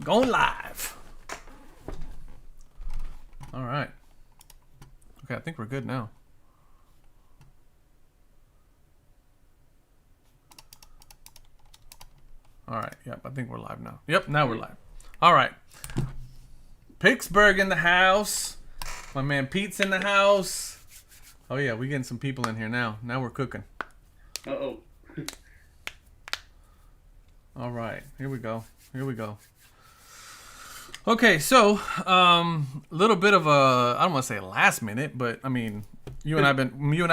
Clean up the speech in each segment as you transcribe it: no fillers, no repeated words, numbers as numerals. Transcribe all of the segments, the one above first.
Going live. All right. Okay, I think we're good now. All right. Yep, I think we're live now. Yep, now we're live. All right. Pittsburgh in the house. My man Pete's in the house. Oh yeah, we getting some people in here now. Now we're cooking. Uh-oh. All right. Here we go. Here we go. Okay, so a little bit of a, I don't want to say last minute, but I mean, you and I've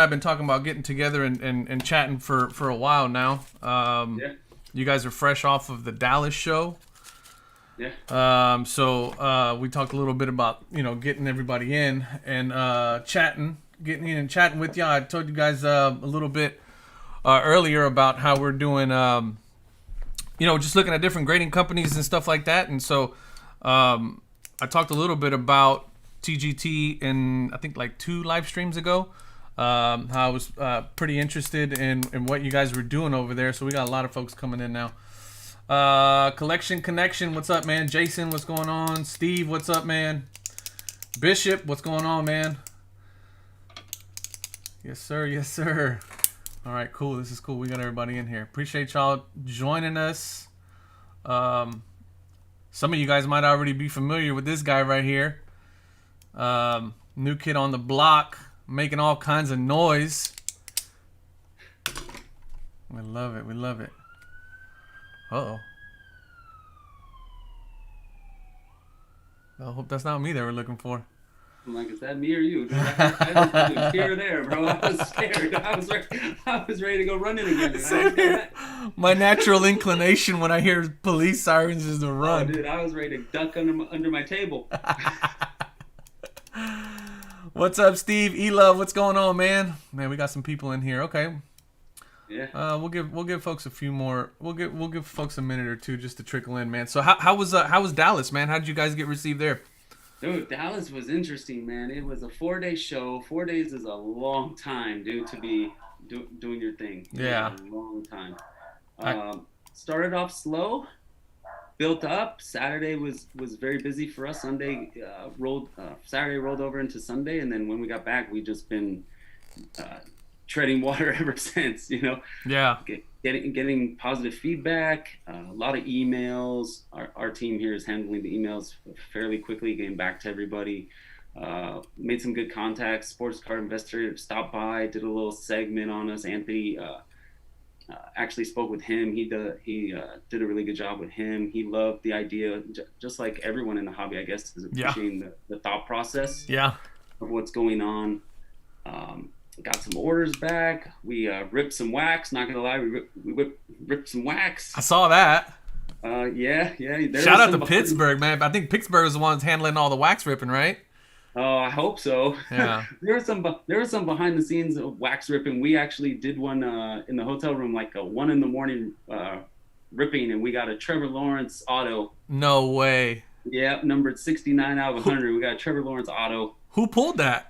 been talking about getting together and chatting for a while now. Yeah. You guys are fresh off of the Dallas show. Yeah. So we talked a little bit about, getting everybody in and getting in and chatting with you. I told you guys a little bit earlier about how we're doing, just looking at different grading companies and stuff like that. And so I talked a little bit about TGT in, I think, like 2 live streams ago. How I was pretty interested in what you guys were doing over there. So we got a lot of folks coming in now. Collection Connection, what's up, man? Jason, what's going on? Steve, what's up, man? Bishop, what's going on, man? Yes, sir. Yes, sir. All right, cool. This is cool. We got everybody in here. Appreciate y'all joining us. Some of you guys might already be familiar with this guy right here. New kid on the block, making all kinds of noise. We love it. We love it. Uh-oh. I hope that's not me they were looking for. I'm like, is that me or you? Dude, I was here or there, bro. I was scared. I was ready to go running again. Dude. My natural inclination when I hear police sirens is to run. Oh, dude, I was ready to duck under my table. What's up, Steve? E-Love, what's going on, man? Man, we got some people in here. Okay. Yeah. We'll give folks a few more. We'll give folks a minute or two just to trickle in, man. So how was Dallas, man? How did you guys get received there? Dude, Dallas was interesting, man. It was a 4-day show. 4 days is a long time, dude, to be doing your thing. Yeah. A long time. Started off slow, built up. Saturday was very busy for us. Saturday rolled over into Sunday, and then when we got back, we just been treading water ever since. Yeah. Getting positive feedback, a lot of emails. Our team here is handling the emails fairly quickly, getting back to everybody. Made some good contacts. Sports card investor stopped by, did a little segment on us. Anthony actually spoke with him. He did a really good job with him. He loved the idea, just like everyone in the hobby, I guess, is appreciating the thought process of what's going on. Got some orders back. We ripped some wax. Not gonna lie, we ripped some wax. I saw that. Yeah. Shout out to Pittsburgh, man. I think Pittsburgh is the ones handling all the wax ripping, right? Oh, I hope so. Yeah. There was some behind the scenes of wax ripping. We actually did one in the hotel room, like a 1 a.m. Ripping, and we got a Trevor Lawrence auto. No way. Yeah, numbered 69 out of 100. We got a Trevor Lawrence auto. Who pulled that?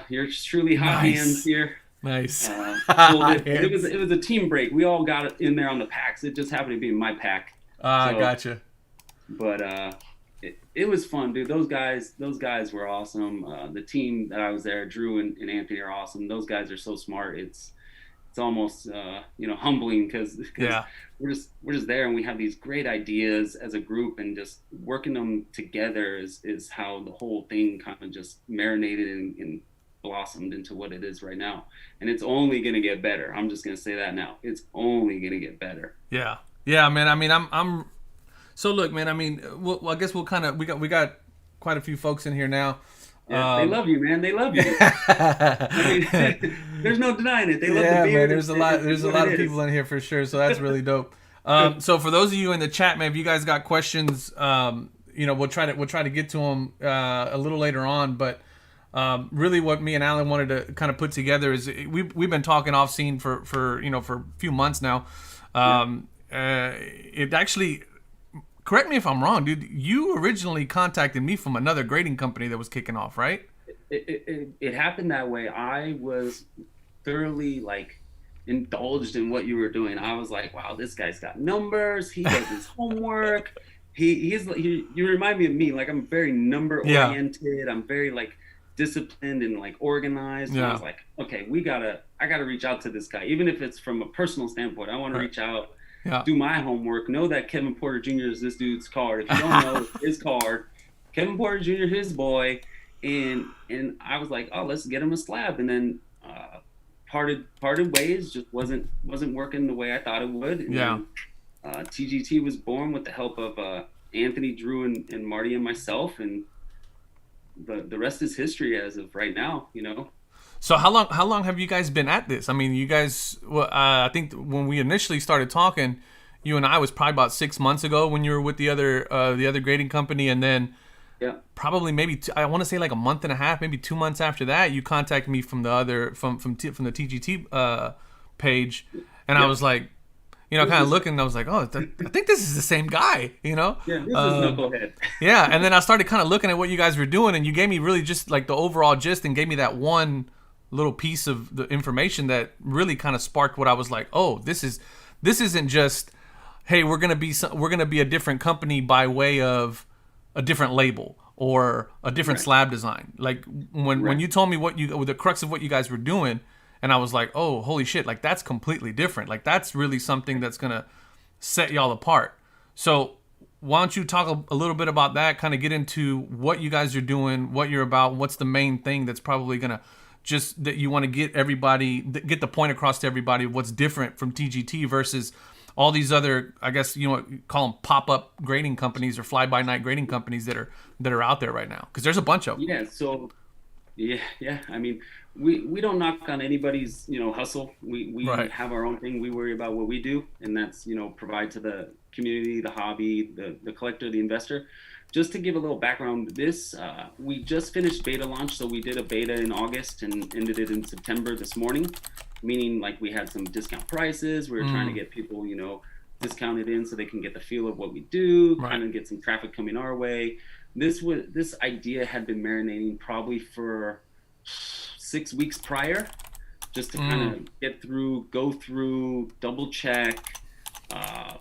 Yours truly, hot hands here. Nice. It was a team break. We all got it in there on the packs. It just happened to be in my pack. Gotcha. But it was fun, dude. Those guys were awesome. The team that I was there, Drew and Anthony, are awesome. Those guys are so smart. It's almost humbling because we're just there and we have these great ideas as a group, and just working them together is how the whole thing kind of just marinated and blossomed into what it is right now. And it's only gonna get better. I'm just gonna say that now. It's only gonna get better. Yeah, man. I mean, I'm. So look, man. I mean, I guess we got quite a few folks in here now. Yeah, they love you, man. They love you. I mean, there's no denying it. They love the beard. Man, there's a lot of people in here for sure. So that's really dope. So for those of you in the chat, man, if you guys got questions, we'll try to get to them a little later on. But really, what me and Alan wanted to kind of put together is we've been talking off scene for a few months now. It actually. Correct me if I'm wrong, dude. You originally contacted me from another grading company that was kicking off, right? It happened that way. I was thoroughly indulged in what you were doing. I was like, wow, this guy's got numbers. He does his homework. You remind me of me. Like I'm very number Yeah. oriented. I'm very like disciplined and like organized. And I Yeah. was like, okay, I gotta reach out to this guy, even if it's from a personal standpoint. I want to Right. reach out, Yeah. do my homework, know that Kevin Porter Jr. is this dude's card. If you don't know, it's his card. Kevin Porter Jr. his boy, and I was like, oh, let's get him a slab, and then parted ways. Just wasn't working the way I thought it would, and Yeah. then TGT was born with the help of Anthony, Drew, and Marty and myself, and the rest is history as of right now. You know. So how long have you guys been at this? I mean, you guys. Well, I think when we initially started talking, you and I was probably about 6 months ago when you were with the other grading company, and then Yeah. probably maybe I want to say like a month and a half, maybe 2 months after that, you contacted me from the other from the TGT page, and I Yep. was like, kind of looking, and I was like, oh, I think this is the same guy, Yeah. This is Knucklehead. Yeah, and then I started kind of looking at what you guys were doing, and you gave me really just like the overall gist, and gave me that one little piece of the information that really kind of sparked what I was like, oh, this isn't just, hey, we're gonna be a different company by way of a different label or a different Right. slab design. Like when Right. you told me the crux of what you guys were doing, and I was like, oh, holy shit, like that's completely different. Like that's really something that's gonna set y'all apart. So why don't you talk a little bit about that, kind of get into what you guys are doing, what you're about, what's the main thing that's probably going to just that you want to get the point across to everybody of what's different from TGT versus all these other, I guess, you call them pop-up grading companies or fly-by-night grading companies that are out there right now, because there's a bunch of them. Yeah. So yeah. I mean, we don't knock on anybody's hustle. We Right. have our own thing. We worry about what we do, and that's provide to the community, the hobby, the collector, the investor. Just to give a little background, this we just finished beta launch. So we did a beta in August and ended it in September this morning. Meaning like we had some discount prices. We were trying to get people discounted in so they can get the feel of what we do, Right. kind of get some traffic coming our way. This idea had been marinating probably for 6 weeks prior, just to kind of go through, double check, uh,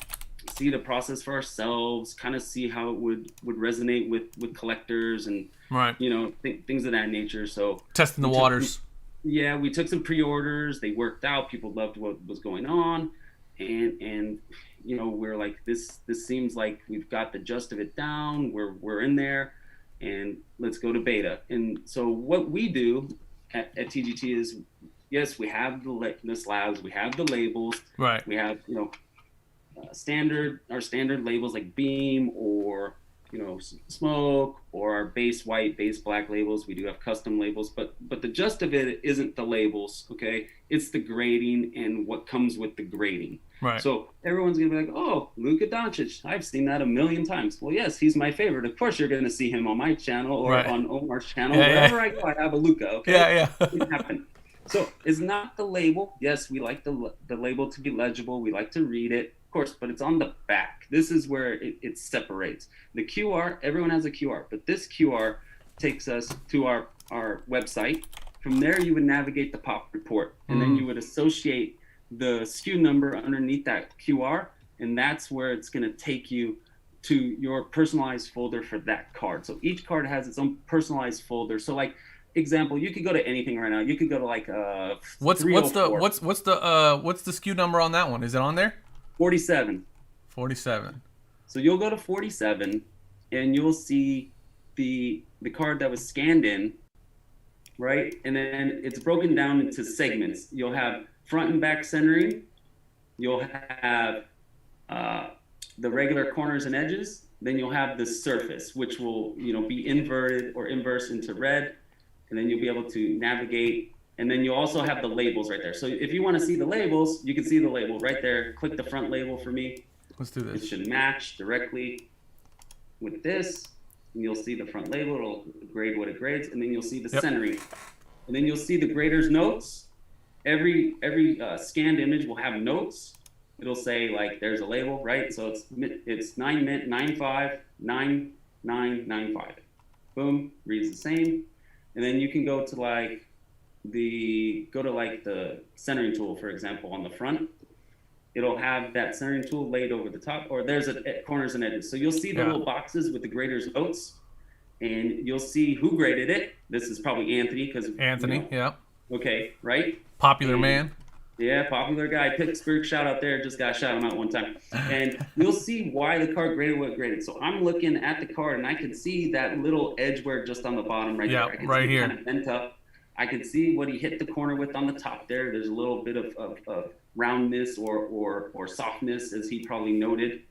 see the process for ourselves, kind of see how it would resonate with collectors and Right. things of that nature. So Testing the we took waters. yeah, we took some pre-orders. They worked out. People loved what was going on, and we're like, this seems like we've got the gist of it down. We're in there, and let's go to beta. And so what we do at TGT is, yes, we have the slabs, we have the labels, Right. we have standard labels like beam or smoke, or our base white, base black labels. We do have custom labels, but the gist of it isn't the labels. Okay, it's the grading and what comes with the grading. Right. So everyone's gonna be like, oh, Luka Doncic, I've seen that a million times. Well, yes, he's my favorite. Of course you're gonna see him on my channel or Right. on Omar's channel. Yeah, Wherever yeah. I go, I have a Luka. Okay, Yeah, yeah. it happened. So it's not the label. Yes, we like the label to be legible. We like to read it, of course, but it's on the back. This is where it separates. The QR, everyone has a QR, but this QR takes us to our website. From there, you would navigate the pop report, and then you would associate the SKU number underneath that QR, and that's where it's going to take you to your personalized folder for that card. So each card has its own personalized folder. So like, example, you could go to anything right now. You could go to like What's the 304, what's the SKU number on that one? Is it on there? 47. 47. So you'll go to 47 and you'll see the card that was scanned in, right? And then it's broken down into segments. You'll have front and back centering. You'll have the regular corners and edges. Then you'll have the surface, which will be inverted or inverse into red. And then you'll be able to navigate. And then you also have the labels right there. So if you want to see the labels, you can see the label right there. Click the front label for me. Let's do It this. should match directly with this. And you'll see the front label. It'll grade what it grades. And then you'll see the Yep. centering. And then you'll see the grader's notes. Every scanned image will have notes. It'll say like there's a label, right? So it's 9 mint 95 9995. Boom, reads the same. And then you can go to like the centering tool, for example, on the front. it'll have that centering tool laid over the top, or there's corners and edges. So you'll see the Yeah. little boxes with the grader's notes, and you'll see who graded it. This is probably Anthony, because Anthony, yeah. okay, right? Popular And, man. yeah, popular guy. Pittsburgh shout out there. Just got to shout him out one time. And you'll see why the card graded what it graded. So I'm looking at the card, and I can see that little edge where just on the bottom right there. I can right see here. Kind of bent up. I can see what he hit the corner with on the top there. There's a little bit of roundness or softness, as he probably noted.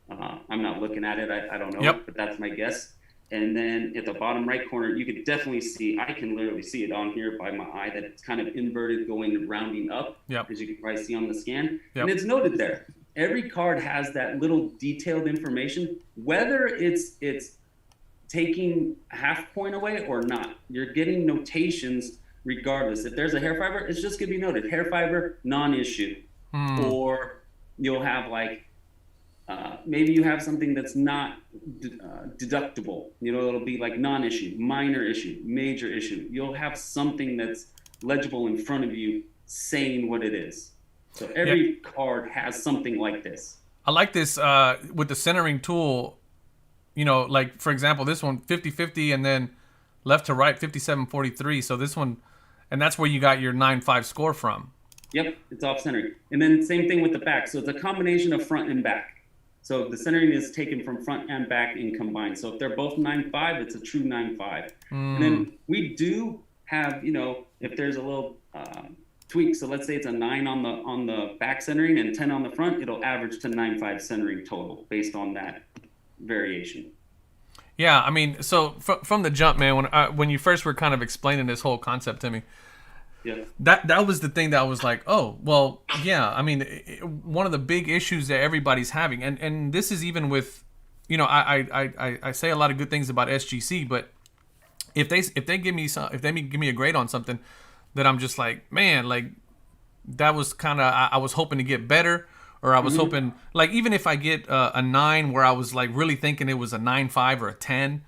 I'm not looking at it. I don't know, but that's my guess. And then at the bottom right corner, you could definitely see, I can literally see it on here by my eye, that it's kind of inverted, going rounding up, as you can probably see on the scan. And it's noted there. Every card has that little detailed information, whether it's taking a half point away or not. You're getting notations regardless. If there's a hair fiber, it's just going to be noted. Hair fiber, non-issue. Or you'll have like, maybe you have something that's not deductible. It'll be like non-issue, minor issue, major issue. You'll have something that's legible in front of you saying what it is. So every card has something like this. I like this with the centering tool. Like for example, this one 50-50 and then left to right 57-43. So this one, and that's where you got your 9.5 score from. Yep, it's off centering. And then same thing with the back. So it's a combination of front and back. So the centering is taken from front and back and combined. So if they're both 9.5, it's a true 9.5. And then we do have, if there's a little tweak. So let's say it's a 9 on the back centering and 10 on the front, it'll average to 9.5 centering total based on that variation. Yeah, I mean, so from the jump, man, when you first were kind of explaining this whole concept to me, that was the thing that I was like, oh, well, yeah. I mean, one of the big issues that everybody's having, and this is even with, I say a lot of good things about SGC, but if they give me a grade on something that I'm just like, man, like that was kind of, I was hoping to get better, or I was hoping, like, even if I get a 9 where I was like really thinking it was a 9.5 or a 10,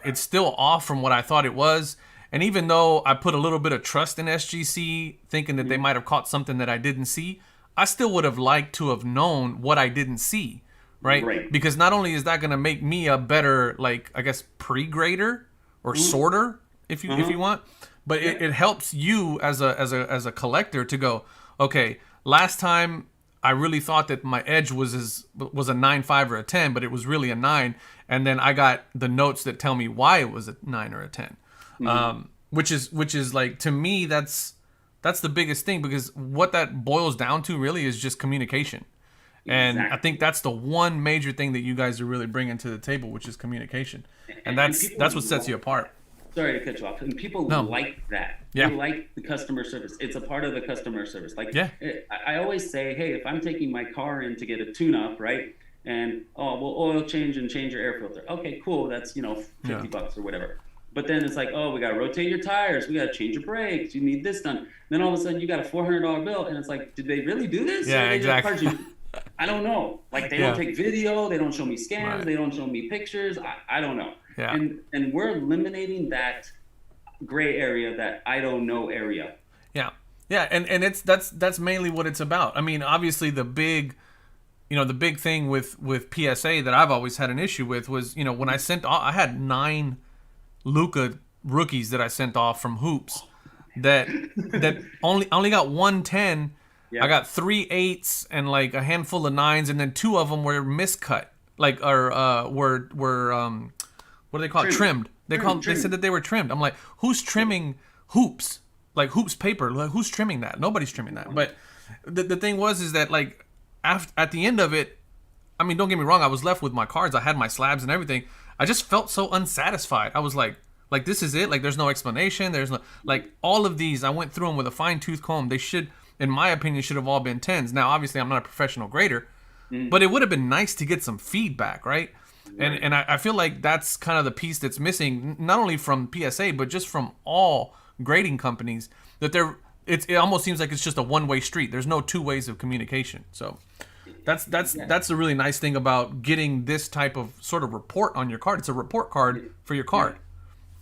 it's still off from what I thought it was. And even though I put a little bit of trust in SGC, thinking that they might have caught something that I didn't see, I still would have liked to have known what I didn't see, right? Because not only is that going to make me a better, like, I guess, pre-grader or sorter, if you want, but it helps you as a collector to go, okay, last time I really thought that my edge was a 9.5 or a 10, but it was really a 9, and then I got the notes that tell me why it was a 9 or a 10. Which is like, to me, that's the biggest thing, because what that boils down to really is just communication. And I think that's the one major thing that you guys are really bringing to the table, which is communication. And that's what sets you apart. Sorry to cut you off. And people like that. Yeah. They like the customer service. It's a part of the customer service. Like, I always say, hey, if I'm taking my car in to get a tune-up, right? And, oil change and change your air filter. Okay, cool. That's, $50 or whatever. But then it's like, we got to rotate your tires. We got to change your brakes. You need this done. Then all of a sudden you got a $400 bill. And it's like, did they really do this? Yeah, exactly. I don't know. Like, they don't take video. They don't show me scans. Right. They don't show me pictures. I don't know. Yeah. And we're eliminating that gray area, that I don't know area. Yeah. Yeah. And that's mainly what it's about. I mean, obviously the big thing with PSA that I've always had an issue with was, when I had 9 Luka rookies that I sent off from hoops that only got 110. I got 3 8s and like a handful of 9s, and then 2 of them were miscut, like, or were what do they call it? Trimmed. They said that they were trimmed. I'm like, who's trimming hoops? Like, hoops paper? Like, who's trimming that? Nobody's trimming that. But the thing is that, like, at the end of it, I mean, don't get me wrong, I was left with my cards. I had my slabs and everything. I just felt so unsatisfied. I was like, this is it? Like, there's no explanation. There's no, like, all of these, I went through them with a fine-tooth comb. They should, in my opinion, should have all been 10s. Now, obviously, I'm not a professional grader, but it would have been nice to get some feedback, right? And I feel like that's kind of the piece that's missing, not only from PSA, but just from all grading companies, that it almost seems like it's just a one-way street. There's no 2 ways of communication. So that's the really nice thing about getting this type of sort of report on your card. It's a report card for your card.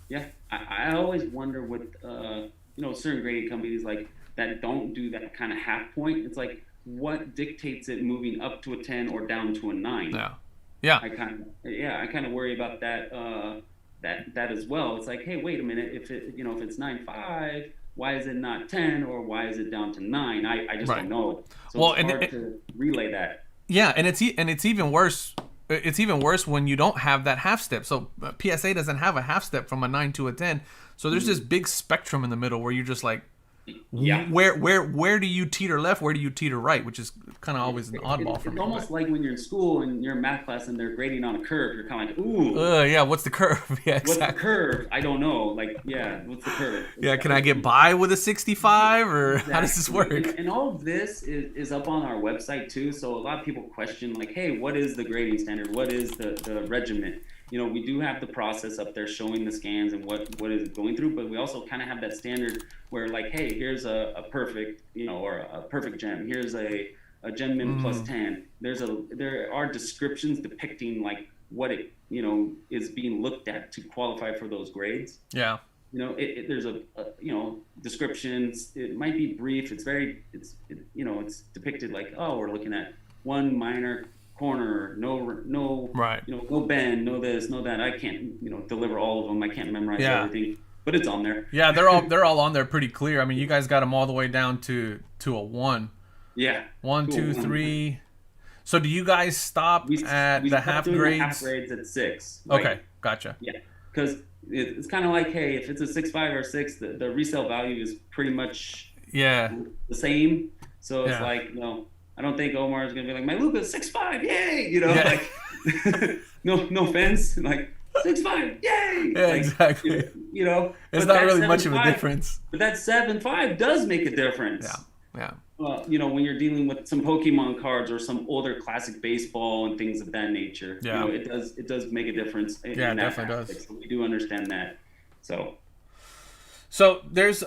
Yeah. I always wonder with certain grading companies like that don't do that kind of half point. It's like, what dictates it moving up to a 10 or down to a 9. Yeah. I kind of worry about that that as well. It's like, hey, wait a minute, if it's 9.5, why is it not 10, or why is it down to 9? I just don't know. So it's hard to relay that. Yeah, and it's even worse. It's even worse when you don't have that half step. So PSA doesn't have a half step from a 9 to a 10. So there's this big spectrum in the middle where you're just like, where do you teeter left? Where do you teeter right? Which is kind of always an oddball for me. It's almost like when you're in school and you're in math class and they're grading on a curve. You're kind of like, ooh. Yeah, what's the curve? Yeah, exactly. What's the curve? I don't know. Like, yeah, what's the curve? Can I get by with a 65, or how does this work? And all of this is up on our website too. So a lot of people question, like, hey, what is the grading standard? What is the regiment? We do have the process up there showing the scans and what is going through, but we also kind of have that standard where, like, hey, here's a perfect, or a perfect gem. Here's a gem min plus 10. There are descriptions depicting like what it is being looked at to qualify for those grades. Yeah. There's a descriptions. It might be brief. It's depicted like, oh, we're looking at one minor corner, no right, no bend, no this, no that. I can't deliver all of them. I can't memorize everything, but it's on there. Yeah, they're all on there pretty clear. I mean, you guys got them all the way down to a 1. Yeah. 1, 2, 3. So do you guys stop at the half grades? Half grades at 6. Right? Okay, gotcha. Yeah, because it's kind of like, hey, if it's a 6.5 or 6, the resale value is pretty much the same. So it's like, I don't think Omar is gonna be like, my Luca's 6'5", yay! Like, no offense, like 6'5", yay! Yeah, like, exactly. It's not really much of a difference. But that 7'5" does make a difference. Yeah. When you're dealing with some Pokemon cards or some older classic baseball and things of that nature, it does make a difference. It definitely does. So we do understand that. So there's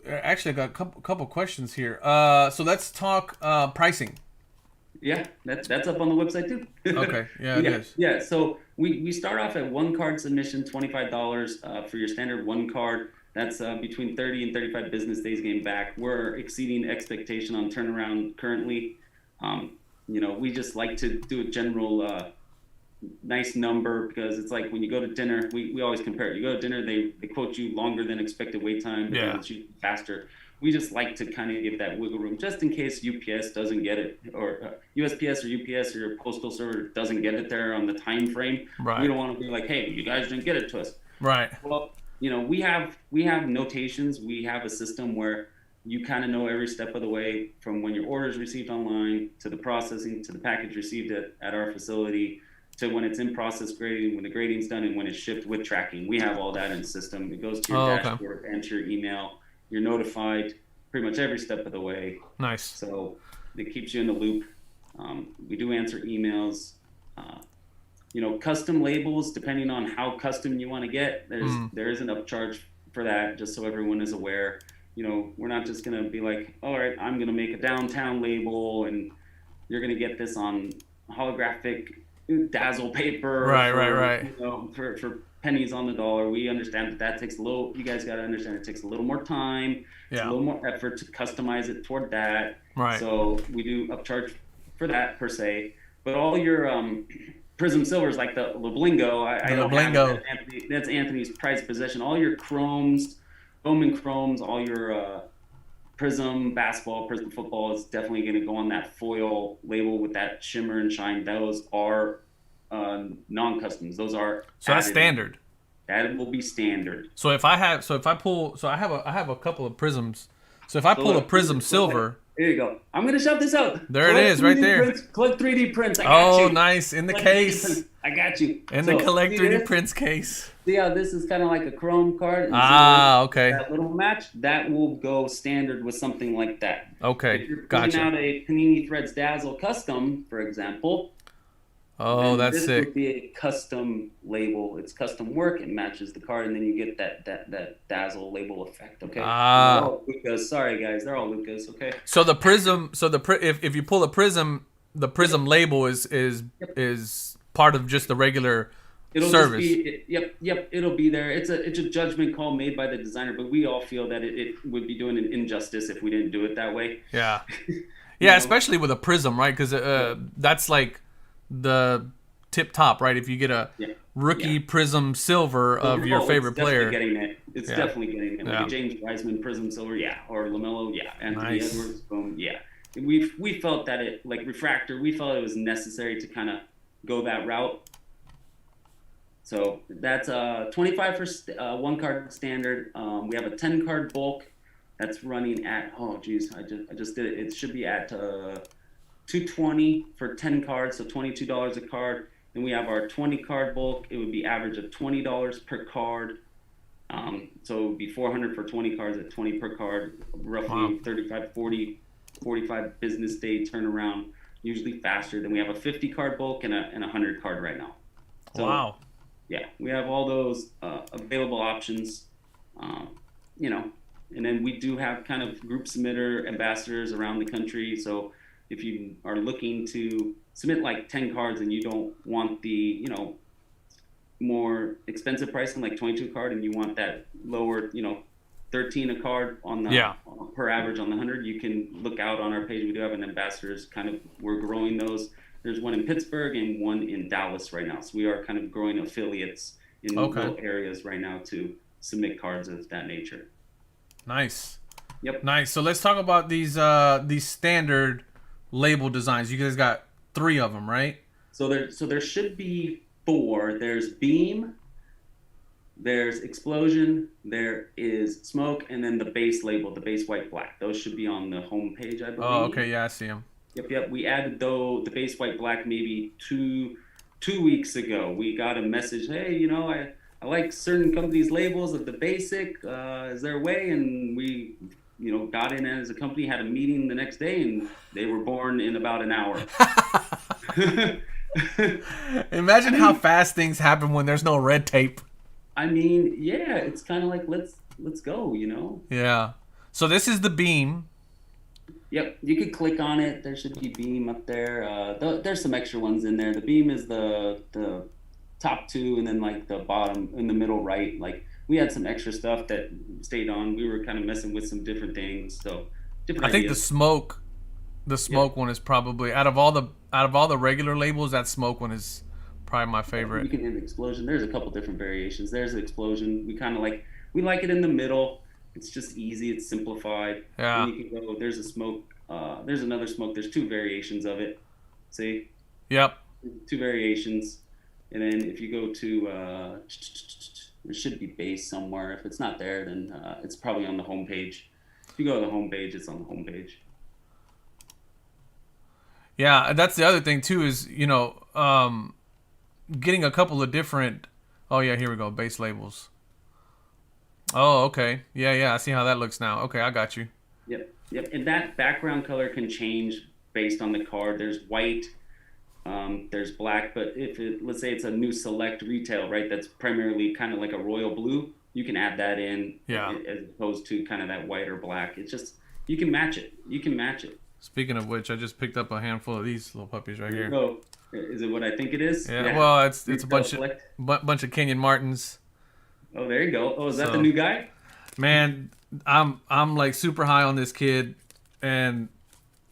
actually, I got a couple questions here. So let's talk pricing. Yeah, that's up on the website too. Okay, it is. Yeah, so we start off at 1 card submission, $25 for your standard 1 card. That's between 30 and 35 business days getting back. We're exceeding expectation on turnaround currently. We just like to do a general nice number, because it's like when you go to dinner, we always compare it. You go to dinner, they quote you longer than expected wait time, because it's usually faster. We just like to kind of give that wiggle room just in case UPS doesn't get it, or USPS or UPS or your postal server doesn't get it there on the time frame. Right. We don't want to be like, hey, you guys didn't get it to us. Right. Well, we have notations. We have a system where you kind of know every step of the way, from when your order is received online to the processing to the package received at our facility, to when it's in process grading, when the grading's done, and when it's shipped with tracking. We have all that in the system. It goes to your dashboard and to your email. You're notified pretty much every step of the way. Nice. So it keeps you in the loop. We do answer emails. Custom labels, depending on how custom you want to get, there is an upcharge for that, just so everyone is aware. We're not just going to be like, all right, I'm going to make a downtown label and you're going to get this on holographic dazzle paper. Right. For pennies on the dollar. We understand that takes you guys got to understand it takes a little more time. It's a little more effort to customize it toward that. Right. So we do upcharge for that per se. But all your Prism Silvers, like the Blingo, I don't have it. That's Anthony's prized possession. All your chromes, Bowman chromes, all your Prism basketball, Prism football is definitely going to go on that foil label with that shimmer and shine. Those are non-customs. Those are that's standard. That will be standard. So I have a couple of prisms. So if I pull a Prism Silver, here you go. I'm gonna shout this out. There it is, right there. Collect 3D prints. I got you. Oh, nice. In the case. I got you. In the collect 3D prints case. See how this is kind of like a chrome card? Okay. That little match, that will go standard with something like that. Okay, if you're gotcha. putting out a Panini Threads Dazzle custom, for example. Oh, that's this sick. This would be a custom label. It's custom work. It matches the card, and then you get that dazzle label effect. Okay. Lucas. Sorry, guys. They're all Lucas. Okay. So the prism. If you pull a prism, the prism label is part of just the regular service. Yep. It'll be there. It's a judgment call made by the designer, but we all feel that it would be doing an injustice if we didn't do it that way. Yeah. Yeah, especially with a prism, right? Because that's like the tip top, right? If you get a rookie prism silver of your favorite player, it's definitely getting it. Like a James Wiseman prism silver, or LaMelo, Anthony Edwards, boom, We felt that it, like refractor, we felt it was necessary to kind of go that route. So that's 25 for one card standard. We have a 10 card bulk that's running at I just did it. It should be at $220 for 10 cards, so $22 a card. Then we have our 20 card bulk. It would be average of $20 per card. So it would be $400 for 20 cards at 20 per card, roughly 35, 40, 45 business day turnaround, usually faster. Then we have a 50 card bulk and a 100 card right now. So, yeah, we have all those available options, and then we do have kind of group submitter ambassadors around the country. So if you are looking to submit like 10 cards and you don't want the, more expensive pricing like 22 card and you want that lower, 13 a card on the per average on the 100, you can look out on our page. We do have an ambassadors we're growing those. There's one in Pittsburgh and one in Dallas right now. So we are kind of growing affiliates in local areas right now to submit cards of that nature. Nice. Yep. Nice. So let's talk about these standard label designs. You guys got 3 of them, right? So there should be 4. There's beam, there's explosion, there is smoke, and then the base label, the base white black. Those should be on the home page, I believe. Oh, okay. Yeah, I see them. Yep. We added the base white black maybe two weeks ago. We got a message, hey, I like certain companies' labels of the basic. Is there a way? And we, got in as a company, had a meeting the next day, and they were born in about an hour. Imagine how fast things happen when there's no red tape. I mean, yeah, it's kind of like let's go, Yeah. So this is the beam. Yep, you could click on it. There should be beam up there. There's some extra ones in there. The beam is the top 2, and then like the bottom in the middle right. Like we had some extra stuff that stayed on. We were kind of messing with some different things. So different. I think the smoke one is probably out of all the regular labels, that smoke one is probably my favorite. You can hit explosion. There's a couple different variations. There's an explosion. We like it in the middle. It's just easy. It's simplified. Yeah. And you can go. There's a smoke. There's another smoke. There's 2 variations of it. See? Yep. 2 variations. And then if you go to, there should be base somewhere. If it's not there, then it's probably on the home page. If you go to the home page, it's on the home page. Yeah, that's the other thing too is, getting a couple of different. Oh yeah, here we go. Base labels. Oh, okay. Yeah. I see how that looks now. Okay, I got you. Yep. And that background color can change based on the card. There's white, there's black, but let's say it's a new select retail, right? That's primarily kind of like a royal blue. You can add that in, as opposed to kind of that white or black. It's just you can match it. Speaking of which, I just picked up a handful of these little puppies right here. Oh, is it what I think it is? Yeah. Well, it's a bunch of Kenyon Martins. Oh, there you go. Oh, is that the new guy? Man, I'm like super high on this kid, and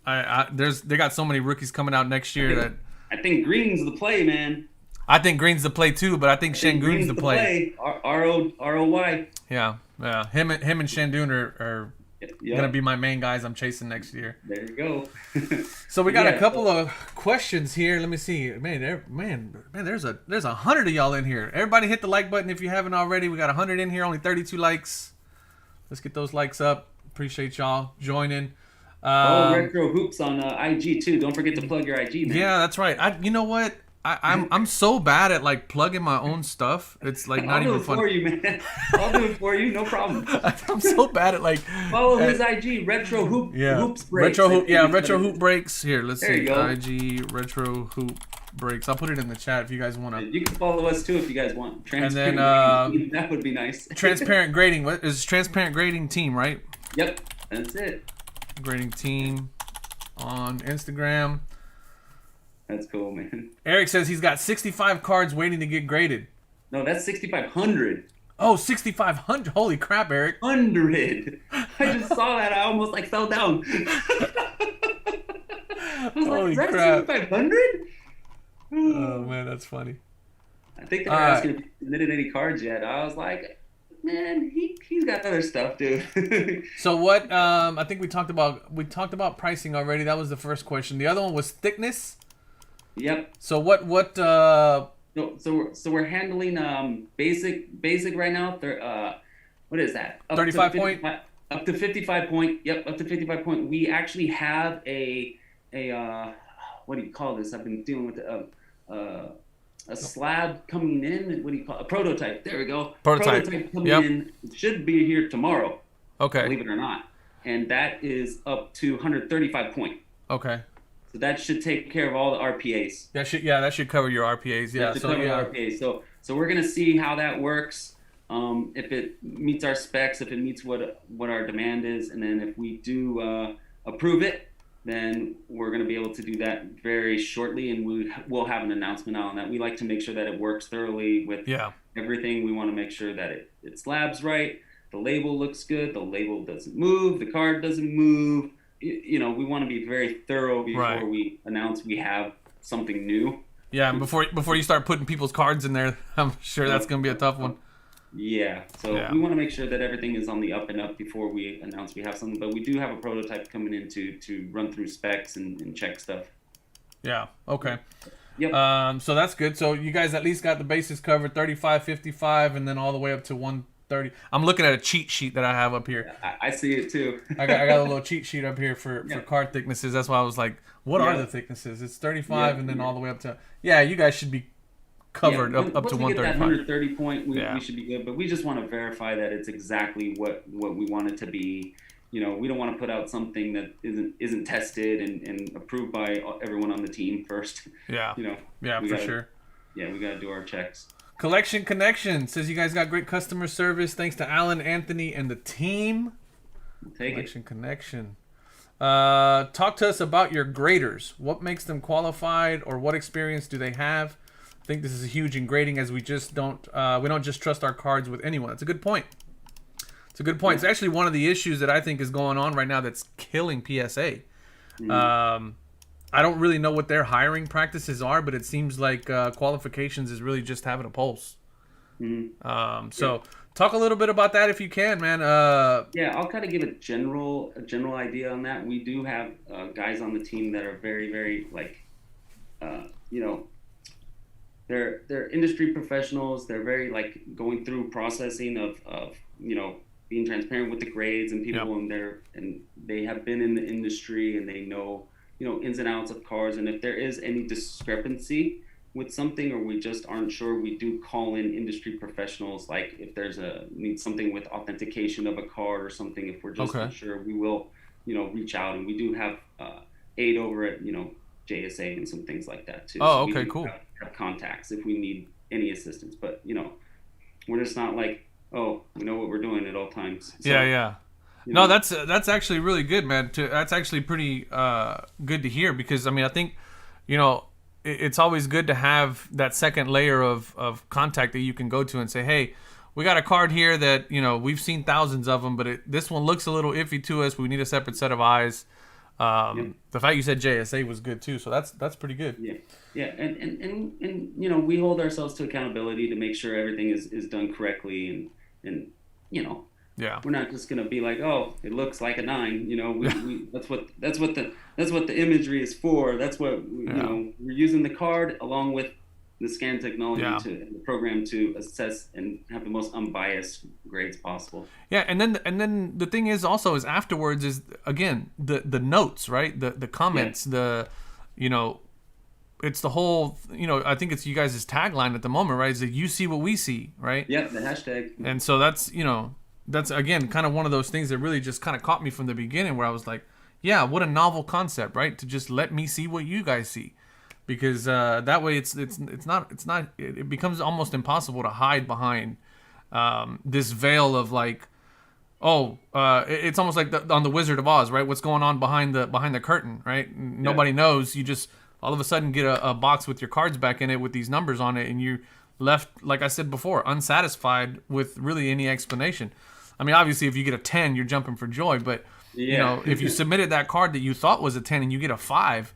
they got so many rookies coming out next year I think green's the play, man. I think green's the play too, but I think Shangoon's the play. R-O-Y. Yeah. Him and Shandoon are gonna be my main guys I'm chasing next year. There you go. So we got a couple of questions here. Let me see. Man, there's 100 of y'all in here. Everybody hit the like button if you haven't already. We got 100 in here, only 32 likes. Let's get those likes up. Appreciate y'all joining. Retro Hoops on IG too. Don't forget to plug your IG, man. Yeah, that's right. You know what? I'm so bad at like plugging my own stuff. It's like not even fun. I'll do it for you, man. I'll do it for you, no problem. I'm so bad at like follow his IG, Retro Hoops Breaks. Retro Hoop Breaks. Here, let's see. Go. IG Retro Hoop Breaks. I'll put it in the chat if you guys want to. You can follow us too if you guys want. Transparent grading, that would be nice. Transparent Grading. What is Transparent Grading Team, right? Yep, that's it. Grading Team on Instagram. That's cool, man. Eric says he's got 65 cards waiting to get graded. No, that's 6,500. Oh, 6,500. Holy crap, Eric. 100. I just saw that. I almost fell down. I was like, is Holy that crap. 7,500? Oh man, that's funny. I think they All were right. asking if he submitted any cards yet. I was like, man, he's got other stuff, dude. So what? I think we talked about pricing already. That was the first question. The other one was thickness. Yep. So what? So we're handling basic right now. What is that? 35 point. Up to 55 point. Yep, up to 55 point. We actually have a what do you call this? I've been dealing with a slab coming in. What do you call a prototype? There we go. Prototype. Coming Yep. in. It should be here tomorrow. Okay. Believe it or not. And that is up to 135 point. Okay. So that should take care of all the RPAs. That should cover your RPAs. Yeah. So cover yeah. RPAs. So we're gonna see how that works. If it meets our specs, if it meets what our demand is, and then if we do approve it, then we're going to be able to do that very shortly, and we'll have an announcement on that. We like to make sure that it works thoroughly with everything. We want to make sure that it slabs right, the label looks good, the label doesn't move, the card doesn't move. We want to be very thorough before we announce we have something new. Yeah, and before you start putting people's cards in there, I'm sure that's going to be a tough one. Yeah, so we want to make sure that everything is on the up and up before we announce we have something. But we do have a prototype coming in to run through specs and check stuff. Yeah, okay. Yep. So that's good. So you guys at least got the bases covered, 35, 55, and then all the way up to 130. I'm looking at a cheat sheet that I have up here. I see it too. I got a little cheat sheet up here for card thicknesses. That's why I was like, what are the thicknesses? It's 35 and then all the way up to... Yeah, you guys should be covered up to 135. Once we get that 130 point, we should be good. But we just want to verify that it's exactly what we want it to be. We don't want to put out something that isn't tested and approved by everyone on the team first. Yeah. Sure. Yeah, we got to do our checks. Collection Connection says you guys got great customer service. Thanks to Alan, Anthony, and the team. Collection Connection. Talk to us about your graders. What makes them qualified, or what experience do they have? I think this is huge in grading, as we don't just trust our cards with anyone. It's a good point. It's actually one of the issues that I think is going on right now that's killing PSA. I don't really know what their hiring practices are, but it seems like qualifications is really just having a pulse. So talk a little bit about that if you can, man. I'll kind of give a general idea on that. We do have guys on the team that are very, very they're industry professionals. They're very going through processing of being transparent with the grades and people and they have been in the industry and they know ins and outs of cards. And if there is any discrepancy with something, or we just aren't sure, we do call in industry professionals. Like if there's need something with authentication of a card or something, if we're just not sure, we will reach out, and we do have aid over at JSA and some things like that too. Oh, so okay, cool. Have contacts if we need any assistance, but we're just not like, oh, we know what we're doing at all times. So, No, that's actually really good, man. That's actually pretty good to hear, because I think it's always good to have that second layer of contact that you can go to and say, hey, we got a card here that we've seen thousands of them, but this one looks a little iffy to us. We need a separate set of eyes. The fact you said JSA was good too, so that's pretty good. And we hold ourselves to accountability to make sure everything is done correctly, and we're not just gonna be like, oh, it looks like a 9. That's what the imagery is for. That's what we're using the card along with the scan technology to the program to assess and have the most unbiased grades possible. Yeah, and then the thing is also is afterwards is again the notes, right? The comments, it's the whole, I think it's you guys' tagline at the moment, right? Is that you see what we see, right? Yeah, the hashtag. And so that's again kind of one of those things that really just kind of caught me from the beginning, where I was like, yeah, what a novel concept, right? To just let me see what you guys see. Because that way it becomes almost impossible to hide behind this veil of it's almost like on the Wizard of Oz, right? What's going on behind the curtain, right? Nobody knows. You just all of a sudden get a box with your cards back in it with these numbers on it, and you're left, like I said before, unsatisfied with really any explanation. Obviously, if you get a 10, you're jumping for joy, but if you submitted that card that you thought was a 10 and you get a 5,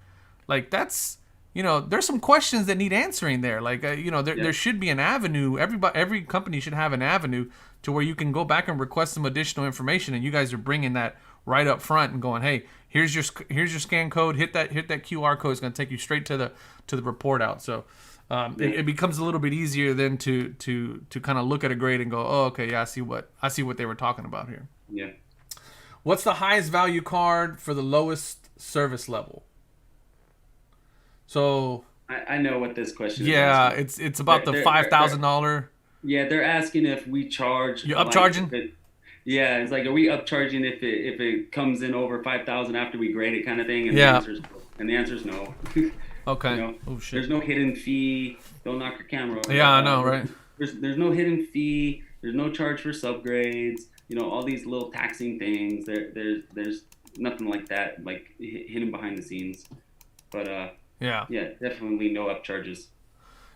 Like that's, there's some questions that need answering there. Like, there, Yeah. there should be an avenue. Every company should have an avenue to where you can go back and request some additional information, and you guys are bringing that right up front and going, hey, here's your scan code. Hit that QR code. It's going to take you straight to the report out. So it becomes a little bit easier then to kind of look at a grade and go, oh, okay, yeah, I see what they were talking about here. Yeah. What's the highest value card for the lowest service level? So I know what this question yeah, is. it's about the $5,000. Yeah, they're asking if we charge. You upcharging? Yeah, it's like, are we upcharging if it comes in over 5,000 after we grade it, kind of thing? And Yeah. the answer is no. Okay. Oh shit. There's no hidden fee. Don't knock your camera over. Yeah, I know, right? There's no hidden fee. There's no charge for subgrades. All these little taxing things. There's nothing like that, like hidden behind the scenes. But Yeah. yeah, definitely no upcharges.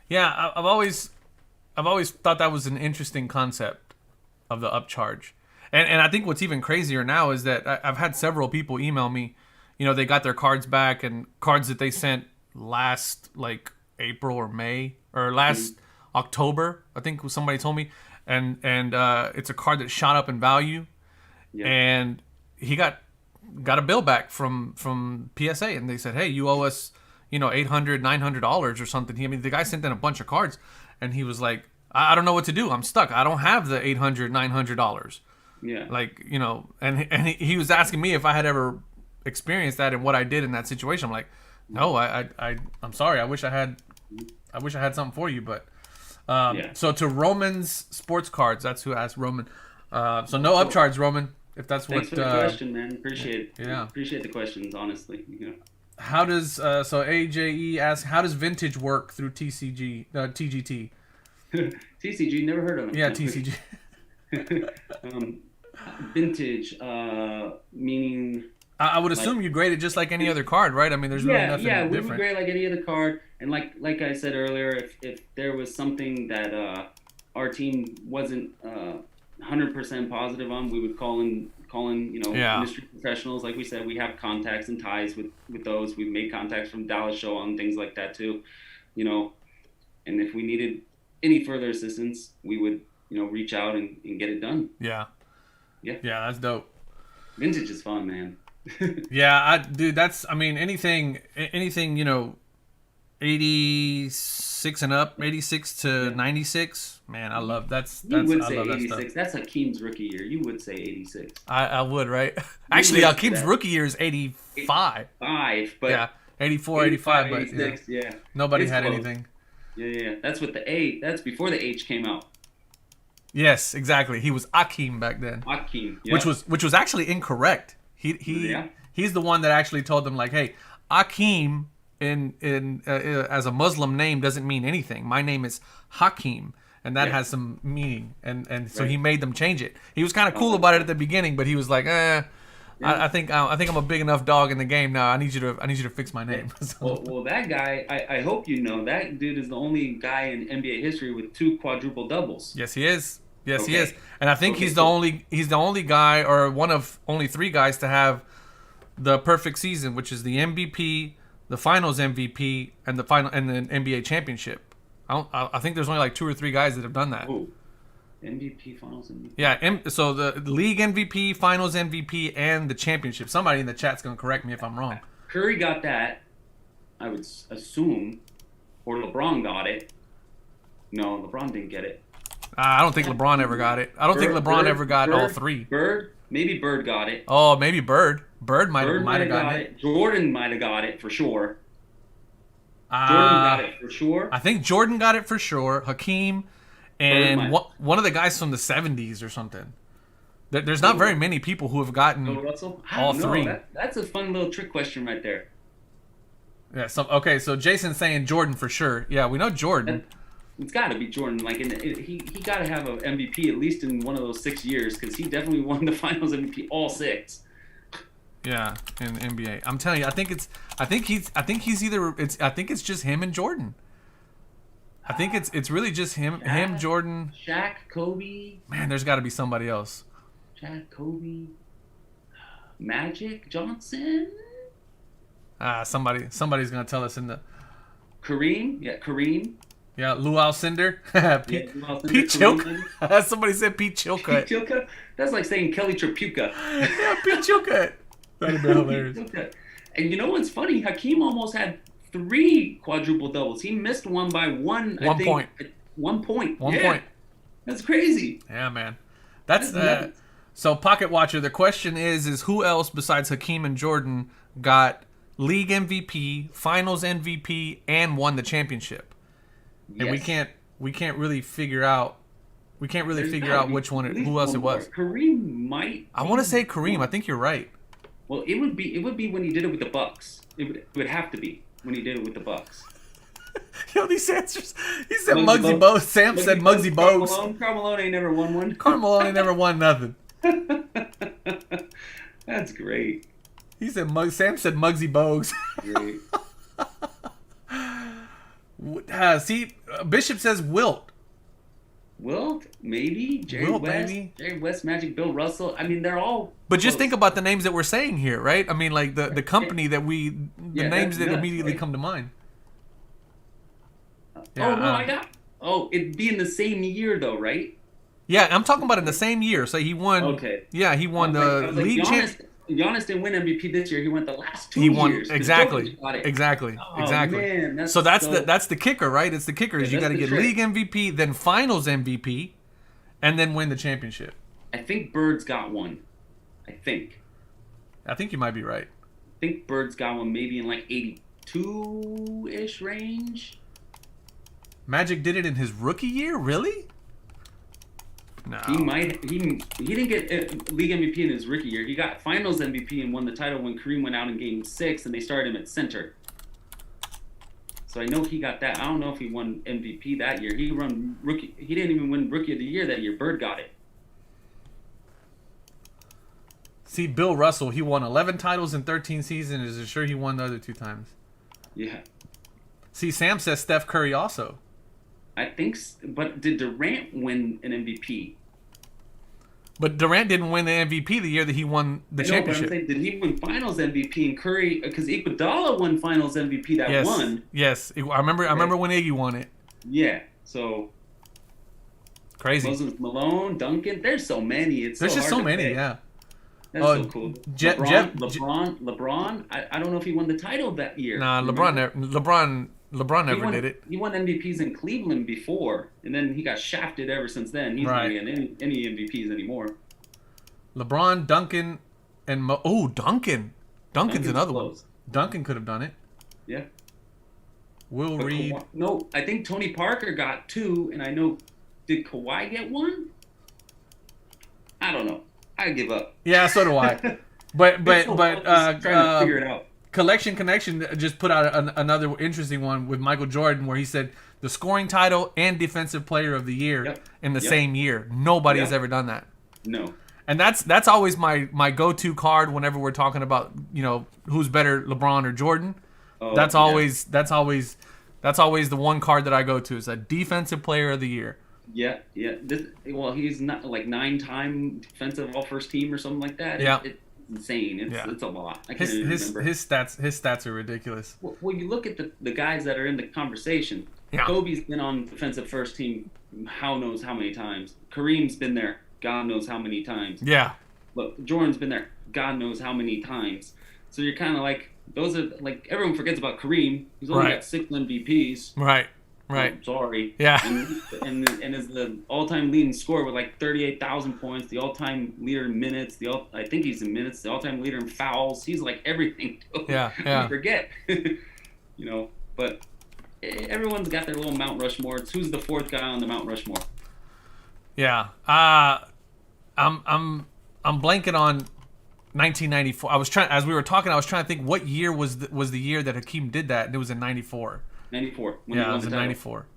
Yeah, I've always thought that was an interesting concept of the upcharge. And I think what's even crazier now is that I've had several people email me, they got their cards back, and cards that they sent last like April or May or last October, I think somebody told me, and it's a card that shot up in value, and he got a bill back from PSA, and they said, hey, you owe us $800, $900 or something. I mean, the guy sent in a bunch of cards, and he was like, I don't know what to do. I'm stuck. I don't have the $800, $900. Yeah. Like, and he was asking me if I had ever experienced that and what I did in that situation. I'm like, no, I'm sorry. I wish I had something for you, but so to Roman's Sports Cards, that's who asked Roman. So no upcharge, Roman, if that's Thanks what. for the question, man. Appreciate it. Yeah. Appreciate the questions, honestly. How does so AJE asks, how does vintage work through TGT? TCG, never heard of it. Yeah, TCG. Vintage, meaning. I would assume you grade it just like any other card, right? I mean, there's really nothing we different. would grade like any other card, and like I said earlier, if there was something that our team wasn't 100% positive on, we would call in industry professionals. Like we said, we have contacts and ties with those. We've made contacts from Dallas Show on things like that too, and if we needed any further assistance, we would reach out and get it done. Yeah, that's dope. Vintage is fun, man. Yeah, anything 86 and up, 86 to 96, man, I love that's You would I say love that 86. stuff. That's Hakeem's rookie year. You would say 86. I would, right? Actually, would Hakeem's say rookie year is 85. 5, but Yeah, 84, 85, but 86, yeah. nobody It's had close. anything. Yeah. That's with the A. That's before the H came out. Yes, exactly. He was Akeem back then, Hakeem. Yeah. which was actually incorrect. He's the one that actually told them, like, hey, Akeem in as a Muslim name doesn't mean anything. My name is Hakeem, and that has some meaning, and so he made them change it. He was kind of cool about it at the beginning, but he was like, I think I'm a big enough dog in the game now. I need you to fix my name. Well, that guy, I hope that dude is the only guy in NBA history with 2 quadruple doubles. Yes, he is. Yes, he Okay. is. And I think he's the only guy, or one of only 3 guys to have the perfect season, which is the MVP, the Finals MVP, and the NBA championship. I think there's only like 2 or 3 guys that have done that. Ooh. MVP, Finals MVP. Yeah, so the league MVP, Finals MVP, and the championship. Somebody in the chat's gonna correct me if I'm wrong. Curry got that, I would assume, or LeBron got it. No, LeBron didn't get it. I don't think LeBron ever got it. I don't think LeBron ever got all 3. Maybe Bird got it. Oh, maybe Bird. Bird might have gotten it. Jordan might have got it for sure. Jordan got it for sure. I think Jordan got it for sure. Hakeem, and one of the guys from the 70s or something. There's not very many people who have gotten Russell? all 3. That's a fun little trick question right there. Yeah. So Jason's saying Jordan for sure. Yeah, we know Jordan. It's got to be Jordan. Like, he got to have an MVP at least in one of those 6 years, because he definitely won the Finals MVP all 6. Yeah, in the NBA. I'm telling you, I think it's just him and Jordan. I think it's really just him, Jordan. Shaq, Kobe. Man, there's got to be somebody else. Shaq, Kobe, Magic Johnson. Somebody's gonna tell us in the Kareem. yeah, Lou Alcindor. Pete, Lou Alcindor, Pete Kareem, Chilcutt. Somebody said Pete Chilcutt. Pete Chilcutt. That's like saying Kelly Tripucka. Yeah, Pete Chilcutt. That'd be hilarious. And you know what's funny? Hakeem almost had 3 quadruple doubles. He missed one by one. One point. 1 point. One point. That's crazy. Yeah, man. That's nuts. So Pocket Watcher. The question is who else besides Hakeem and Jordan got league MVP, Finals MVP, and won the championship? Yes. And we can't really figure out which one who else it was. Kareem might. I want to say Kareem. I think you're right. Well, it would be when he did it with the Bucks. It would have to be when he did it with the Bucks. Yo, these answers. He said Muggsy Bogues. Sam said Muggsy Bogues. Karl Malone ain't never won one. Karl Malone ain't never won nothing. That's great. He said Sam said Muggsy Bogues. Great. See, Bishop says Wilt. Wilt, maybe. Jerry West, Magic, Bill Russell. I mean, they're all. But just think about the names that we're saying here, right? I mean, like the company that names that immediately come to mind. Yeah, it'd be in the same year though, right? Yeah, I'm talking about in the same year. So he won. Okay. Yeah, he won the league championship. Giannis didn't win MVP this year. He went the last 2 years. He won exactly. Man, so that's the kicker, right? It's the kicker is you got to get league MVP, then Finals MVP, and then win the championship. I think Bird's got one. I think you might be right. I think Bird's got one, maybe in like 82-ish range. Magic did it in his rookie year, really? No. He didn't get league MVP in his rookie year. He got Finals MVP and won the title when Kareem went out in Game 6, and they started him at center. So I know he got that. I don't know if he won MVP that year. He didn't even win Rookie of the Year that year. Bird got it. See, Bill Russell, he won 11 titles in 13 seasons. Is sure he won the other 2 times? Yeah. See, Sam says Steph Curry also. I think, but did Durant win an MVP? But Durant didn't win the MVP the year that he won the championship. But I'm saying, did he win Finals MVP and Curry? Because Iguodala won Finals MVP that won. Yes, I remember when Iggy won it. Yeah, so crazy. Moses Malone, Duncan. There's so many. There's just so many. Yeah. That's so cool. LeBron. I don't know if he won the title that year. Nah, LeBron never did it. He won MVPs in Cleveland before, and then he got shafted ever since then. He's not getting any MVPs anymore. LeBron, Duncan, and Duncan. Duncan's another one. Duncan could have done it. Yeah. Will Reed. No, I think Tony Parker got 2, and I know. Did Kawhi get 1? I don't know. I give up. Yeah, so do I. But trying to figure it out. Collection Connection just put out another interesting one with Michael Jordan where he said the scoring title and defensive player of the year in the same year. Nobody has ever done that. No. And that's always my go-to card whenever we're talking about, who's better, LeBron or Jordan. That's always the one card that I go to is a defensive player of the year. Yeah. He's not like 9-time defensive all first team or something like that. Yeah. It's insane. It's a lot. I can't even remember. His stats are ridiculous. Well, you look at the guys that are in the conversation. Yeah. Kobe's been on defensive first team how knows how many times. Kareem's been there God knows how many times. Yeah. Look, Jordan's been there God knows how many times. So you're kind of like, those are like, everyone forgets about Kareem. He's only got 6 MVPs. Right. I'm sorry. Yeah. And is the all-time leading scorer with like 38,000 points, the all-time leader in minutes, I think he's in minutes, the all-time leader in fouls. He's like everything. Yeah. I forget. But everyone's got their little Mount Rushmore. It's who's the 4th guy on the Mount Rushmore. Yeah. I'm blanking on 1994. As we were talking, I was trying to think what year was the year that Hakeem did that, and it was in 94. 94. Yeah, it was in 94.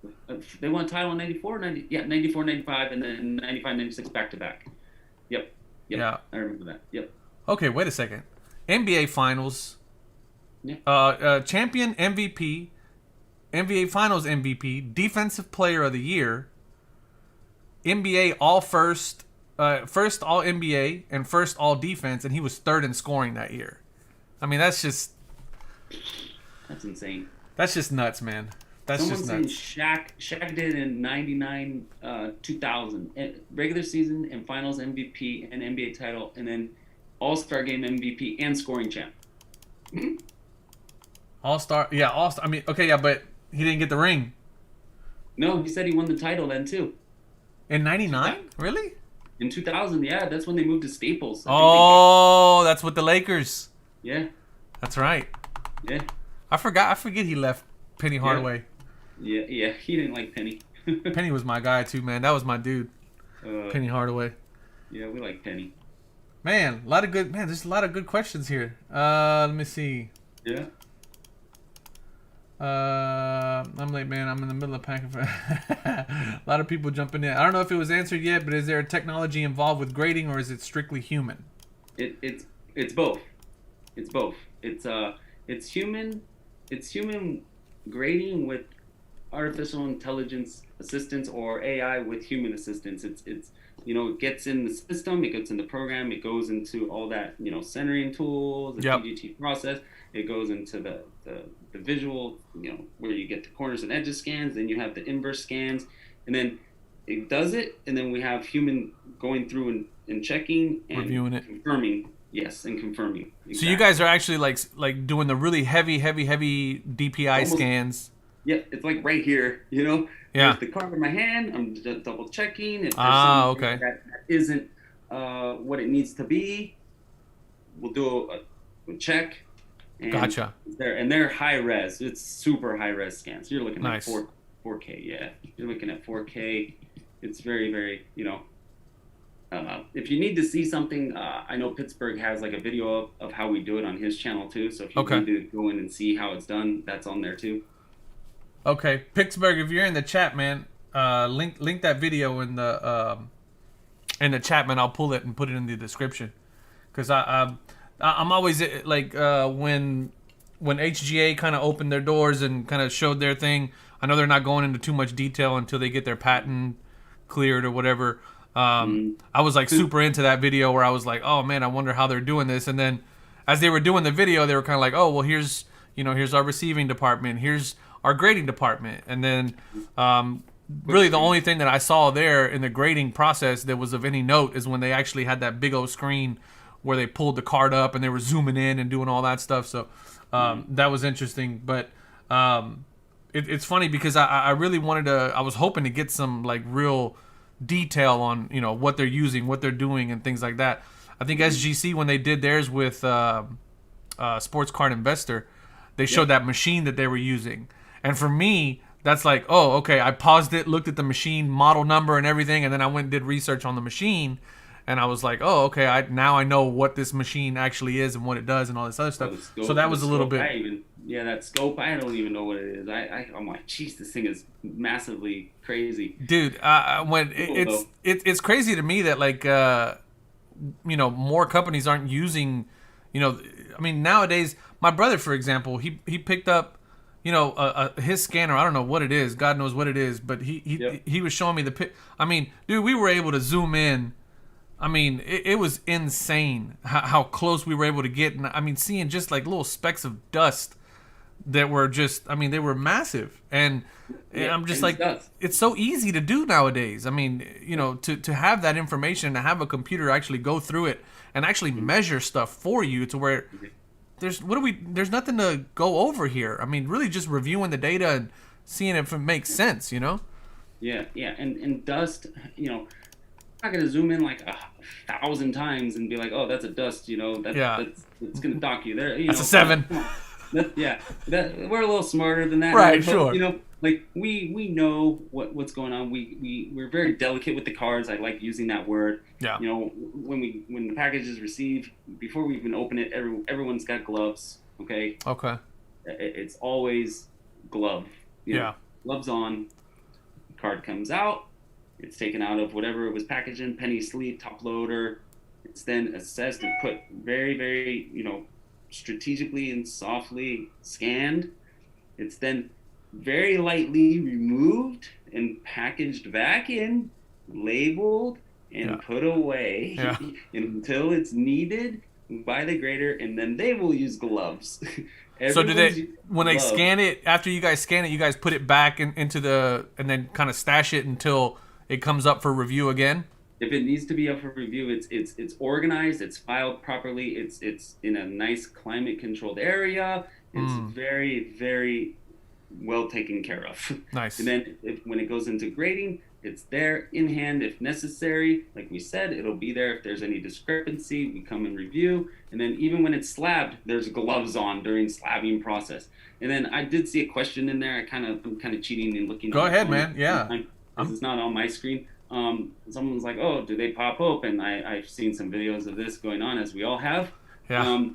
They won a title in 94, 94, 95, and then 95, 96 back-to-back. Yep. Yeah. I remember that. Yep. Okay, wait a second. NBA Finals. Yeah. Champion MVP. NBA Finals MVP. Defensive Player of the Year. NBA All-First. First All-NBA and first All-Defense, and he was 3rd in scoring that year. I mean, that's just... That's insane. That's just nuts, man. That's just Someone's saying nuts. Shaq did in '99, 2000, regular season and Finals MVP and NBA title, and then All Star Game MVP and scoring champ. All Star, yeah, All Star. I mean, okay, yeah, but he didn't get the ring No, he said he won the title then too. in '99. Really? In 2000, yeah, that's when they moved to Staples. Oh, that's with the Lakers. Yeah, That's right. yeah, I forgot. I forget he left Penny Hardaway. yeah. He didn't like Penny. Penny was my guy too, man. That was my dude, Uh, Penny Hardaway. yeah, we like Penny. Man, a lot of good. Man, there's a lot of good questions here. Let me see. Yeah. I'm late, man. I'm in the middle of packing for a lot of people jumping in. I don't know if it was answered yet, but is there a technology involved with grading, or is it strictly human? It's both. It's both. It's human. It's human grading with artificial intelligence assistance or AI with human assistance. It's it gets in the system, it gets in the program, it goes into all that centering tools, the Yep. TGT process. It goes into the visual, where you get the corners and edges scans. Then you have the inverse scans, and then it does it, and then we have human going through and checking and Reviewing it. confirming. Yes, and confirming. So you guys are actually like doing the really heavy DPI Almost. scans. Yeah, it's like right here, Yeah. There's the card in my hand. I'm just double checking. If there's something Okay. that isn't what it needs to be, we'll do a check. And Gotcha. They're high res. It's super high res scans. You're looking Nice. at 4K. Yeah, you're looking at 4K. It's very, very, if you need to see something, I know Pittsburgh has like a video of how we do it on his channel too. So if you Okay. need to go in and see how it's done, that's on there too. Okay, Pittsburgh, if you're in the chat, man, link that video in the chat, man. I'll pull it and put it in the description, because I'm always like when HGA kind of opened their doors and kind of showed their thing. I know they're not going into too much detail until they get their patent cleared or whatever. I was like super into that video where I was like, oh man, I wonder how they're doing this. And then as they were doing the video, they were kind of like, oh well, here's our receiving department, here's our grading department, and then really the only thing that I saw there in the grading process that was of any note is when they actually had that big old screen where they pulled the card up and they were zooming in and doing all that stuff. So that was interesting. But it's funny because I really wanted to. I was hoping to get some like real detail on what they're using, what they're doing, and things like that. I think SGC, when they did theirs with Sports Card Investor, they showed that machine that they were using. And for me, that's like, oh, okay, I paused it, looked at the machine, model number and everything, and then I went and did research on the machine, and I was like, oh, okay, now I know what this machine actually is and what it does and all this other stuff. So that was a little bit... that scope, I don't even know what it is. I'm like, geez, this thing is massively crazy. Dude, it's crazy to me that, like, more companies aren't using, I mean, nowadays, my brother, for example, he picked up, his scanner. I don't know what it is. God knows what it is. But he was showing me the pic. I mean, dude, we were able to zoom in. I mean, it was insane how close we were able to get. And I mean, seeing just like little specks of dust that were just, I mean, they were massive. And I'm just like, it's so easy to do nowadays. I mean, to have that information, to have a computer actually go through it and actually measure stuff for you to where there's nothing to go over here. I mean, really just reviewing the data and seeing if it makes sense, Yeah, and dust, I'm not gonna zoom in like 1,000 times and be like, oh, that's a dust, it's gonna dock you there. That's a 7. We're a little smarter than that, right? But, sure. Like we know what's going on. We're very delicate with the cards. I like using that word. Yeah. When the package is received, before we even open it, everyone's got gloves. Okay. Okay. It's always glove. Gloves on. Card comes out. It's taken out of whatever it was packaged in, penny sleeve, top loader. It's then assessed and put very, very, strategically and softly scanned. It's then very lightly removed and packaged back in, labeled, and put away until it's needed by the grader, and then they will use gloves. So do Everyone's they, using when they gloves. scan it, after you guys scan it, you guys put it back into the, and then kind of stash it until it comes up for review again? If it needs to be up for review, it's organized, it's filed properly, it's in a nice climate controlled area. It's very, very well taken care of. And Nice. then when it goes into grading, it's there in hand if necessary. Like we said, it'll be there if there's any discrepancy. We come and review. And then even when it's slabbed, there's gloves on during slabbing process. And then I did see a question in there. I'm kind of cheating and looking. Go ahead, man. Yeah. Because it's not on my screen. Someone's like, "Oh, do they pop open?" I've seen some videos of this going on, as we all have. Yeah.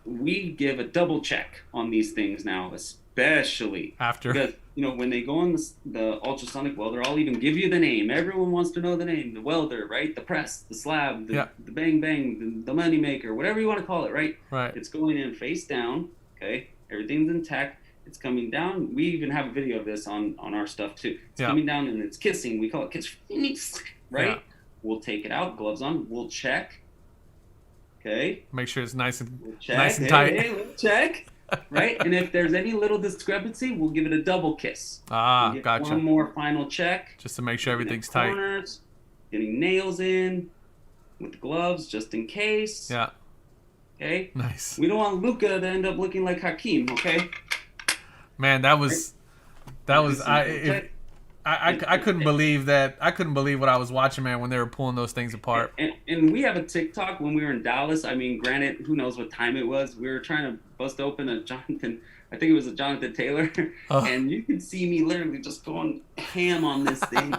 We give a double check on these things now, especially After. because when they go on the ultrasonic welder, I'll even give you the name. Everyone wants to know the name: the welder, right? The press, the slab, the bang bang, the money maker, whatever you want to call it, right? Right. It's going in face down. Okay, everything's intact. It's coming down. We even have a video of this on our stuff too. It's coming down and it's kissing. We call it kiss, right? Yeah. We'll take it out, gloves on. We'll check. Okay. Make sure it's nice and we'll nice and tight. We'll check. Right? And if there's any little discrepancy, we'll give it a double kiss. We'll gotcha. One more final check. Just to make sure everything's tight. Corners, getting nails in with the gloves just in case. Yeah. Okay. Nice. We don't want Luka to end up looking like Hakeem. Okay. Man, I couldn't believe that. I couldn't believe what I was watching, man, when they were pulling those things apart. And we have a TikTok when we were in Dallas. I mean, granted, who knows what time it was. We were trying to bust open a Jonathan, I think it was a Jonathan Taylor. And you could see me literally just going ham on this thing.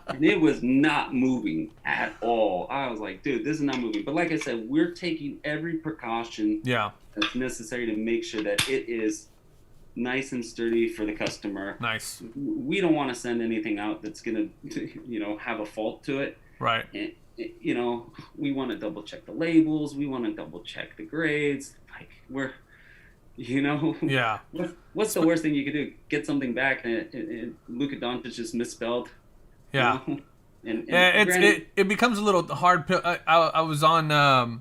And it was not moving at all. I was like, dude, this is not moving. But like I said, we're taking every precaution that's necessary to make sure that it is nice and sturdy for the customer. Nice. We don't want to send anything out that's going to, have a fault to it. Right. And, we want to double check the labels. We want to double check the grades. Like Yeah. What's the worst thing you could do? Get something back and Luka Doncic just misspelled. Yeah. And it becomes a little hard. I was on. I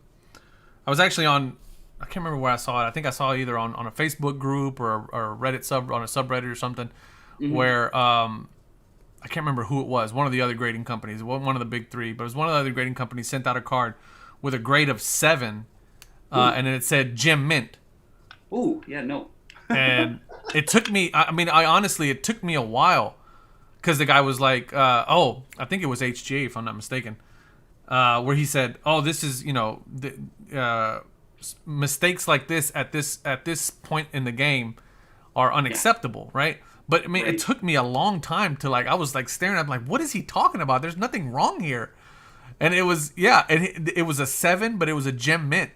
was actually on. I can't remember where I saw it. I think I saw it either on a Facebook group or a Reddit on a subreddit or something, where I can't remember who it was. One of the other grading companies. It wasn't one of the big three, but it was one of the other grading companies sent out a card with a grade of 7, and then it said Gem Mint. Ooh, yeah, no. And it took me. I honestly, it took me a while, because the guy was like, I think it was HGA if I'm not mistaken, where he said, this is mistakes like this at this point in the game are unacceptable, right? But it took me a long time to I was staring at him like, what is he talking about? There's nothing wrong here. And it was it was a 7, but it was a Gem Mint.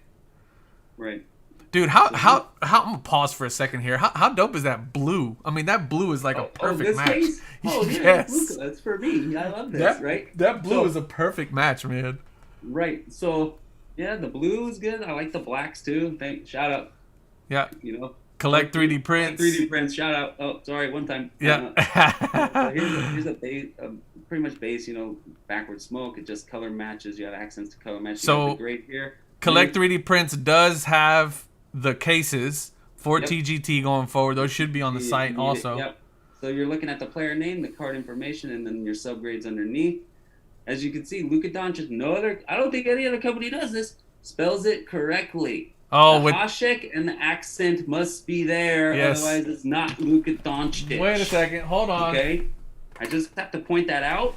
Right. Dude, how I'm gonna pause for a second here. How dope is that blue? I mean, that blue is like a perfect match. Case? Oh yeah, yes. That's for me. I love this, right? That blue is a perfect match, man. Right. So yeah, the blue is good. I like the blacks too. Shout out. Yeah. Collect 3D prints. 3D prints. Shout out. Oh, sorry. One time. Yeah. Here's a base, pretty much base. Backward smoke. It just color matches. You have accents to color match. So the grade here. Collect 3D prints does have the cases for TGT going forward. Those should be on the site also. Yep. So you're looking at the player name, the card information, and then your subgrades underneath. As you can see, Luka Doncic, I don't think any other company does this, spells it correctly. The hashek and the accent must be there, otherwise it's not Luka Doncic. Wait a second, hold on. Okay, I just have to point that out.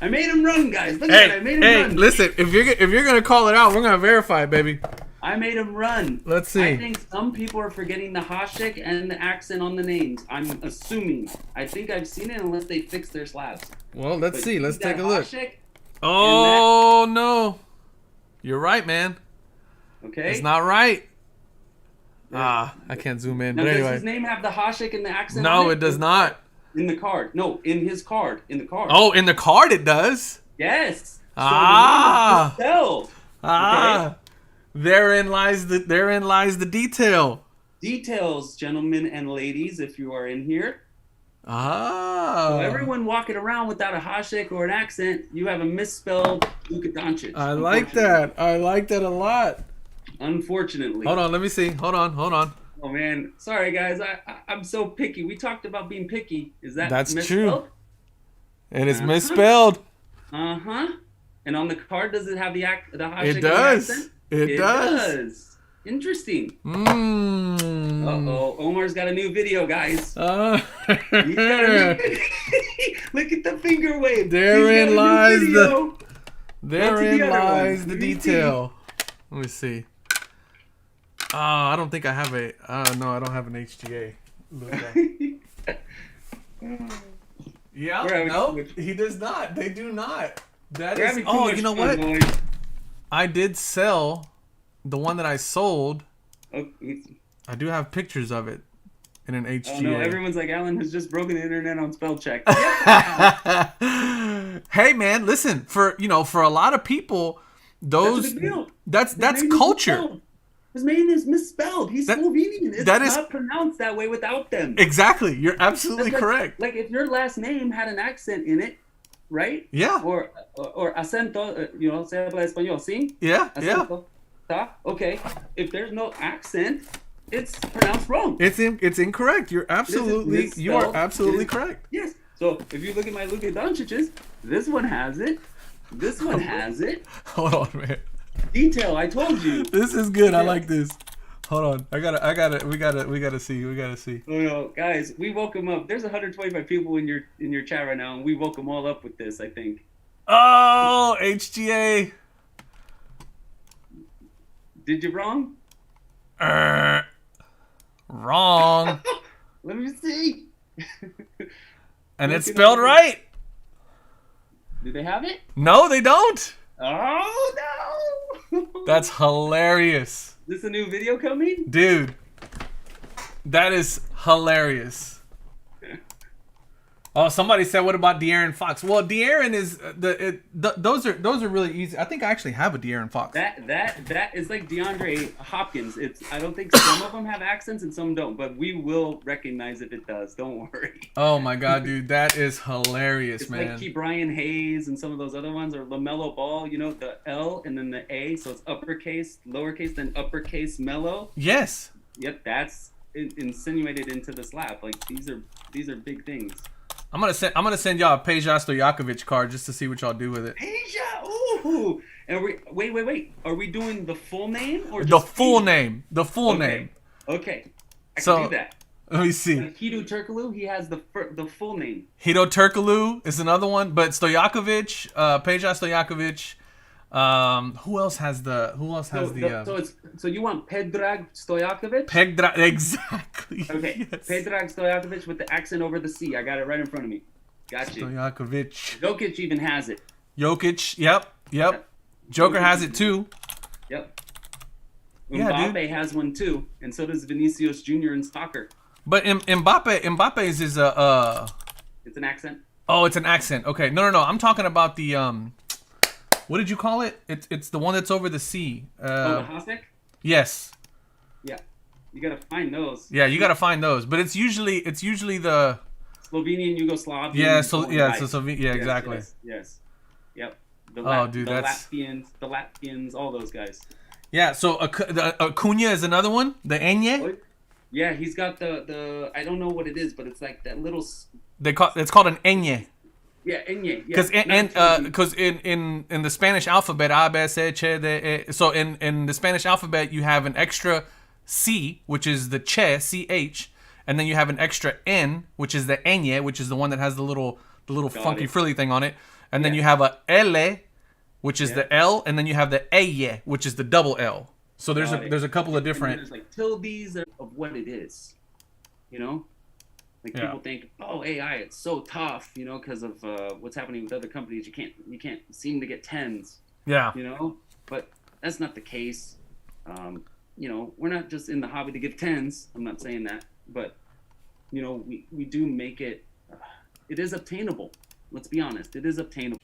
I made him run, guys. Look at it, I made him run. Hey, listen, if you're gonna call it out, we're gonna verify it, baby. I made him run. Let's see. I think some people are forgetting the hashek and the accent on the names. I'm assuming. I think I've seen it unless they fix their slabs. Well, let's see. Let's take a look. Oh, no. You're right, man. Okay. It's not right. I can't zoom in. Now, but anyway. Does his name have the hashek and the accent No, on it? It does not. In the card. No, in his card. In the card. Oh, in the card it does? Yes. So the name is misspelled. Okay. Therein lies the detail. Details, gentlemen and ladies, if you are in here. So everyone walking around without a hashek or an accent, you have a misspelled Luka Doncic. I like that. I like that a lot. Unfortunately. Hold on, let me see. Hold on. Oh man, sorry guys. I'm so picky. We talked about being picky. Is that That's misspelled? true. It is Uh-huh. misspelled. Uh-huh. And on the card, does it have the It hashtag does. accent? It does. Interesting. Mmm. Uh-oh. Omar's got a new video, guys. He's got a new video. Look at the finger wave. Therein lies the Let me detail. Let me see. I don't think I have a. No, I don't have an HGA. Yeah, no, he does not. They do not. That is. Oh, you know what? I did sell the one that I sold. I do have pictures of it in an HGA. Oh no, everyone's like, Alan has just broken the internet on spell check. Hey man, listen, for a lot of people, that's culture. His name is misspelled. He's Slovenian. It's not pronounced that way without them. Exactly. You're absolutely correct. Like if your last name had an accent in it, right? Yeah. Or acento, se habla español, ¿sí? Yeah. Acento, yeah. Okay. If there's no accent, it's pronounced wrong. It's incorrect. You are absolutely correct. Yes. So if you look at my Luka Doncic's, this one has it. This one has it. Hold on, man. Detail. I told you. This is good. I like this. Hold on. I gotta. We gotta see. Oh no, guys, we woke them up. There's 125 people in your chat right now, and we woke them all up with this. I think. Oh, HGA. Did you wrong? Wrong. Let me see. And it's spelled right. Do they have it? No, they don't. Oh no. That's hilarious. Is this a new video coming? Dude, that is hilarious. Oh, somebody said, "What about De'Aaron Fox?" Well, De'Aaron is those are really easy. I think I actually have a De'Aaron Fox. That is like DeAndre Hopkins. I don't think some of them have accents and some don't, but we will recognize if it does. Don't worry. Oh my god, dude, that is hilarious, it's man. Like Key Brian Hayes and some of those other ones, or LaMelo Ball. The L and then the A, so it's uppercase, lowercase, then uppercase Melo. Yes. Yep, that's insinuated into the slap. Like these are big things. I'm gonna send y'all a Peja Stojakovic card just to see what y'all do with it. Peja, ooh! And wait. Are we doing the full name or just the full name? The full name. Okay. I can do that. Let me see. Hido Turkoglu, he has the full name. Hido Turkoglu is another one, but Stojakovic, Peja Stojakovic. Who else has the? So you want Predrag Stojakovic? Exactly. Okay. Yes. Predrag Stojakovic with the accent over the C. I got it right in front of me. Got you. Stojakovic. Jokic even has it. Jokic. Yep. Joker has it too. Yep. Yeah, Mbappe has one too, and so does Vinicius Jr. in soccer. But Mbappe's is a. It's an accent. Oh, it's an accent. Okay. No. I'm talking about the What did you call it? It's the one that's over the sea. The Hasek? Yes. Yeah. You gotta find those. Yeah, you gotta find those. But it's usually the Slovenian, Yugoslavian. Yeah, exactly. Yes. Yep. The Latvians, all those guys. Yeah, so Acuna is another one. The Enye. Yeah, he's got the I don't know what it is, but it's like that little. It's called an Enye. Yeah, Enye. Because in the Spanish alphabet, A, B, C, Che, D, E. So in the Spanish alphabet, you have an extra C, which is the Che, CH, and then you have an extra N, which is the Enye, which is the one that has the little funky frilly thing on it, and then you have a L, which is the L, and then you have the Eye, which is the double L. So there's a couple of different. There's like tildes of what it is, Like people think, oh, AI, it's so tough, because of what's happening with other companies. You can't seem to get tens. Yeah. But that's not the case. We're not just in the hobby to give tens. I'm not saying that, but we do make it. It is obtainable. Let's be honest. It is obtainable.